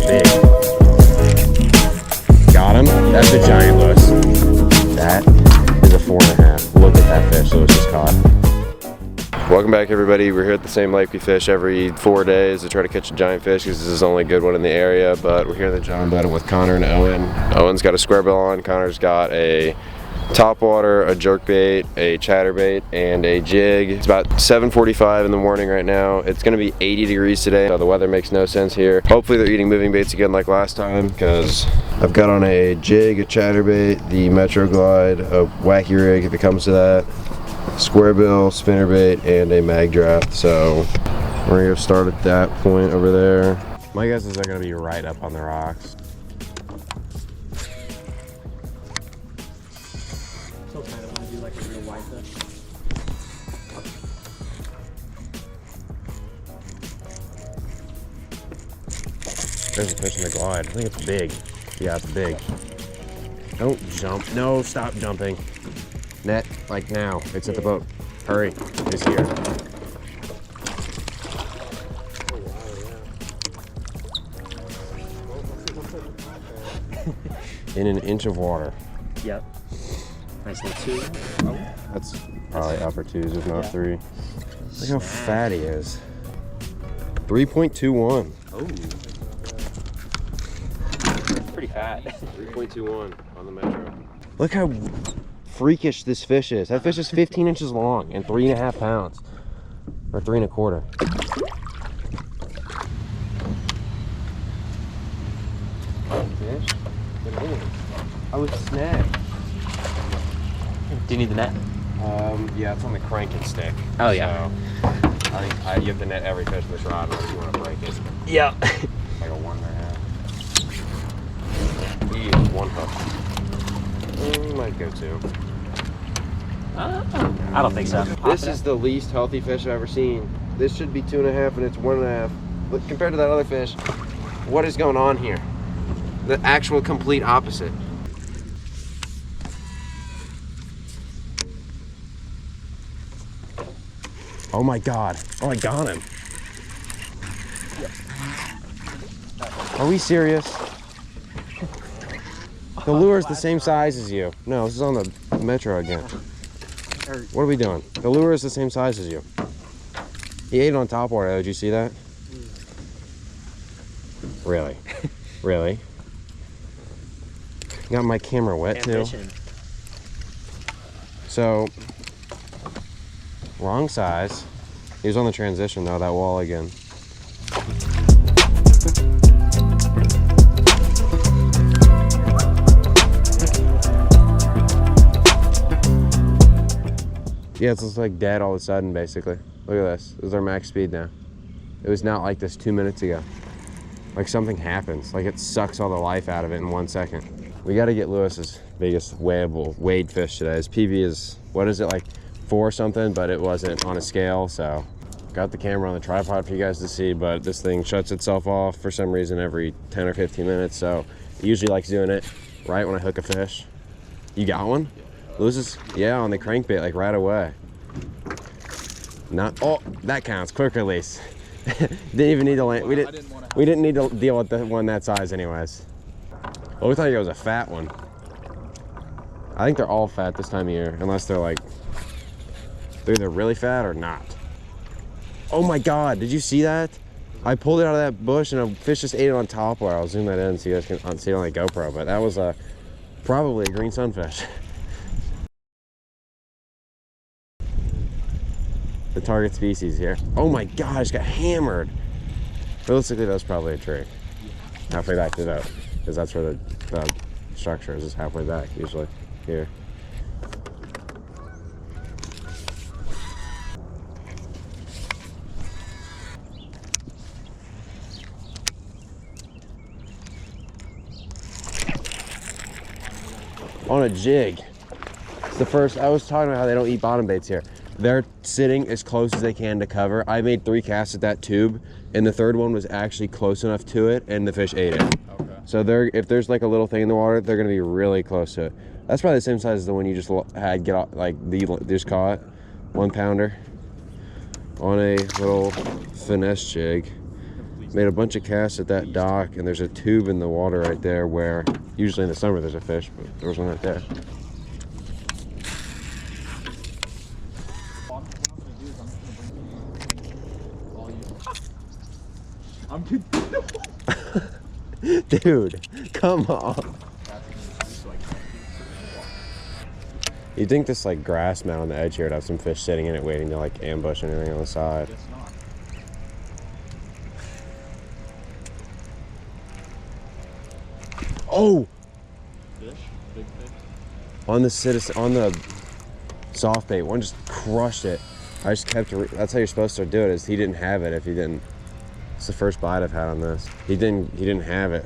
big. Got him. That's a giant, Lewis. That is a 4.5. Look at that fish Lewis just caught. Welcome back, everybody. We're here at the same lake we fish every 4 days to try to catch a giant fish because this is the only good one in the area. But we're here in the John Boat with Connor and Owen. Owen's got a square bill on. Connor's got a topwater, a jerkbait, a chatterbait, and a jig. It's about 7:45 in the morning right now. It's going to be 80 degrees today, so the weather makes no sense here. Hopefully they're eating moving baits again like last time, because I've got on a jig, a chatterbait, the Metro Glide, a wacky rig if it comes to that, square bill, spinnerbait, and a mag draft. So we're going to start at that point over there. My guess is they're going to be right up on the rocks. There's a fish in the glide. I think it's big. Yeah, it's big. Don't jump. No, stop jumping. Net, like now. It's at the boat. Hurry. It's here. In an inch of water. Yep. Nice little 2. Oh. That's probably upper 2s, if not 3. Look how fat he is. 3.21. Oh. Pretty fat. 3.21 on the Metro. Look how freakish this fish is. That fish is 15 inches long and 3.5 pounds. Or 3.25. Fish? I was snagged. Do you need the net? Yeah, it's on the cranking stick. Oh, yeah. So, I think you have to net every fish in this rod unless you want to break it. Yeah. Like a 1.5. He is 1 hook. Might go 2. I don't think so. This is the least healthy fish I've ever seen. This should be 2.5 and it's 1.5. But compared to that other fish, what is going on here? The actual complete opposite. Oh my God. Oh, I got him. Are we serious? The lure is the same size as you. No, this is on the Metro again. What are we doing? The lure is the same size as you. He ate it on top water. Did you see that? Really? Really? Got my camera wet too. So, wrong size. He was on the transition though, that wall again. Yeah, it's just like dead all of a sudden, basically. Look at this. This is our max speed now. It was not like this 2 minutes ago. Like something happens. Like it sucks all the life out of it in 1 second. We got to get Lewis's biggest wade fish today. His PB is, what is it, like 4 something, but it wasn't on a scale, so. Got the camera on the tripod for you guys to see, but this thing shuts itself off for some reason every 10 or 15 minutes, so it usually likes doing it right when I hook a fish. You got one? Loses, yeah, on the crankbait, like right away. Not, oh, that counts, quick release. Didn't even need to land, we didn't need to deal with the one that size anyways. Well, we thought it was a fat one. I think they're all fat this time of year, unless they're like, they're either really fat or not. Oh my God, did you see that? I pulled it out of that bush and a fish just ate it on top where I'll zoom that in so you guys can see it on the GoPro, but that was probably a green sunfish. The target species here. Oh my God, I just got hammered. Realistically, that was probably a tree. Halfway back to the boat, because that's where the structure is halfway back, usually, here. On a jig. It's the first, I was talking about how they don't eat bottom baits here. They're sitting as close as they can to cover. I made 3 casts at that tube, and the third one was actually close enough to it, and the fish ate it. Okay. So if there's like a little thing in the water, they're gonna be really close to it. That's probably the same size as the one you just had just caught, 1 pounder on a little finesse jig. Made a bunch of casts at that dock, and there's a tube in the water right there where usually in the summer there's a fish, but there was one right there. Dude, come on. You'd think this like grass mound on the edge here would have some fish sitting in it waiting to like ambush anything on the side. Oh! Fish? Big fish? On the soft bait, one just crushed it. I just kept it. That's how you're supposed to do it. Is he didn't have it if he didn't. It's the first bite I've had on this. He didn't have it.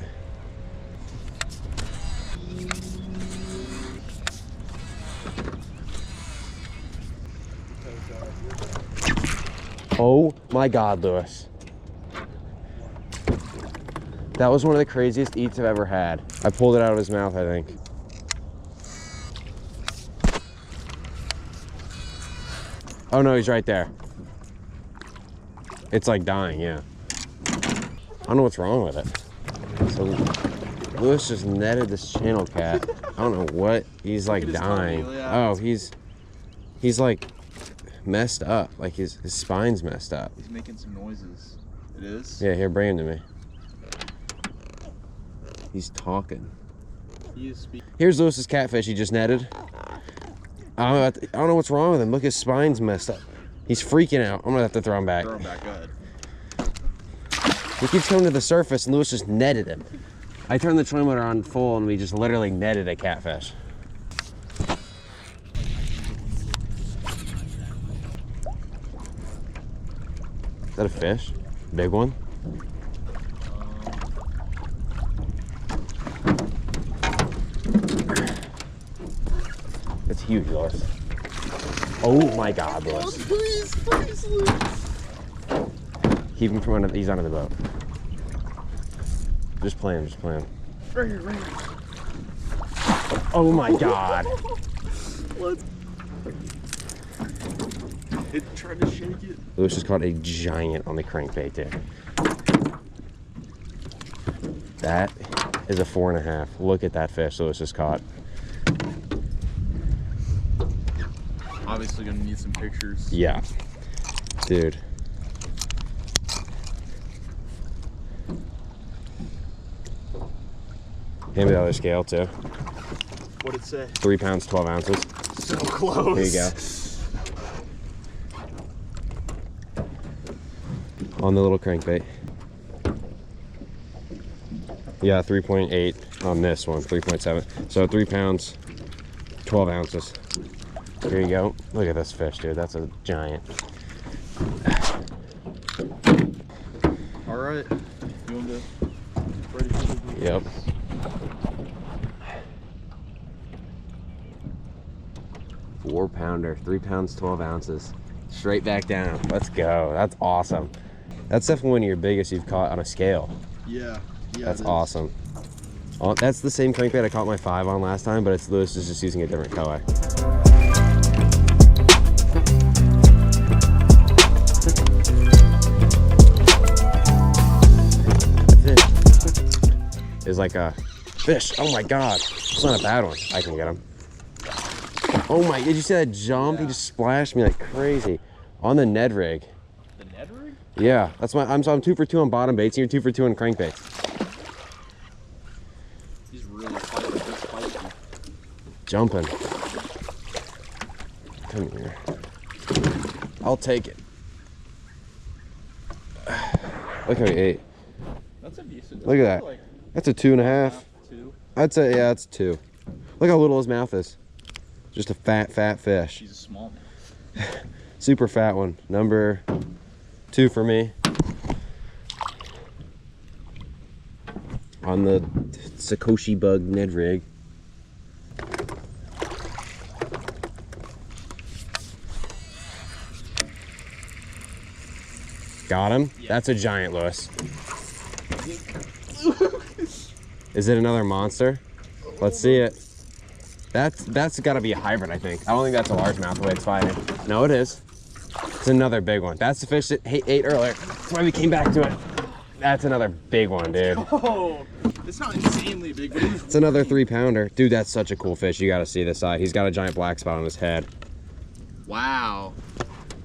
Oh my God, Lewis. That was one of the craziest eats I've ever had. I pulled it out of his mouth, I think. Oh no, he's right there. It's like dying, yeah. I don't know what's wrong with it. So Lewis just netted this channel cat. I don't know what. He's like dying. Oh, he's like messed up. Like his spine's messed up. He's making some noises. It is? Yeah, here, bring him to me. He's talking. He is speaking. Here's Lewis's catfish he just netted. I don't know what's wrong with him. Look, his spine's messed up. He's freaking out. I'm gonna have to throw him back. Throw him back, go ahead. He keeps coming to the surface and Lewis just netted him. I turned the trolling motor on full and we just literally netted a catfish. Is that a fish? Big one? It's huge, Lewis. Oh my God, Lewis. Please, please, Lewis. Keep him from under, he's under the boat. Just play him, just play him. Right here, right here. Oh my God. Let's... It tried to shake it. Lewis just caught a giant on the crankbait there. That is a 4.5. Look at that fish Lewis just caught. Obviously gonna need some pictures. Yeah. Dude. Hand me the other scale too. What'd it say? 3 pounds, 12 ounces. So close. Here you go. On the little crankbait. Yeah, 3.8 on this one, 3.7. So 3 pounds, 12 ounces. Here you go. Look at this fish, dude. That's a giant. All right. You want to ready for the... Yep. Four-pounder, 3 pounds, 12 ounces. Straight back down. Let's go. That's awesome. That's definitely one of your biggest you've caught on a scale. Yeah. Yeah. That's awesome. Oh, that's the same crankbait I caught my 5 on last time, but it's Lewis is just using a different color. Is like a fish. Oh my God. It's not a bad one. I can get him. Oh my, did you see that jump? Yeah. He just splashed me like crazy on the Ned rig. The Ned rig? Yeah, that's my, I'm 2 for 2 on bottom baits and you're 2 for 2 on crankbaits. He's really fighting. He's fighting. Jumping. Come here. I'll take it. Look how he ate. That's a decent. Look at that. Like that's a 2.5. 2. I'd say, yeah, it's 2. Look how little his mouth is. Just a fat fish. She's a small man. Super fat one. Number 2 for me. On the Sakoshi bug Ned rig. Got him? Yeah. That's a giant, Lewis. Is it another monster? Let's see it. That's got to be a hybrid, I think. I don't think that's a largemouth the way it's fighting. No, it is. It's another big one. That's the fish that ate earlier. That's why we came back to it. That's another big one, dude. Oh, it's not insanely big, but It's another 3-pounder. Dude, that's such a cool fish. You gotta see this eye. He's got a giant black spot on his head. Wow.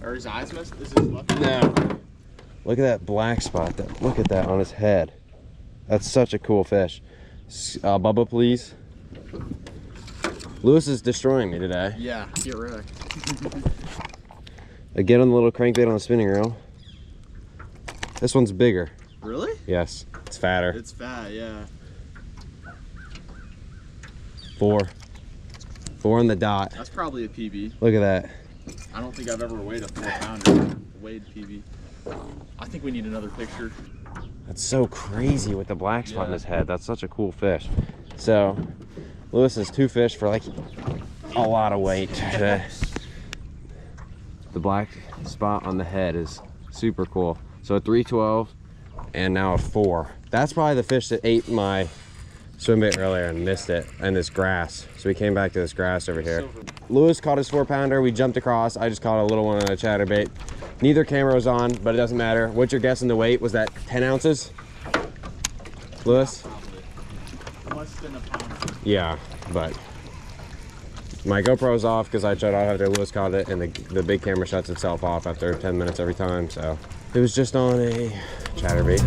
Are his eyes messed? Is his left? No. Look at that black spot. Look at that on his head. That's such a cool fish. Bubba, please. Lewis is destroying me today. Yeah, get wrecked. Again on the little crankbait on the spinning reel. This one's bigger. Really? Yes, it's fatter. It's fat, yeah. 4 on the dot. That's probably a PB. Look at that. I don't think I've ever weighed a 4-pounder. Weighed PB. I think we need another picture. That's so crazy with the black spot on Yeah. his head. That's such a cool fish. So, Lewis has 2 fish for like a lot of weight today. The black spot on the head is super cool. So a 312 and now a 4. That's probably the fish that ate my swim bait earlier and missed it in this grass. So we came back to this grass over here. Lewis caught his 4-pounder. We jumped across. I just caught a little one on a chatterbait. Neither camera was on, but it doesn't matter. What's your guess in the weight? Was that 10 ounces? Lewis? Probably. Less than a pound. Yeah, but my GoPro's off because I shut off after Lewis caught it, and the big camera shuts itself off after 10 minutes every time. So it was just on a chatterbait.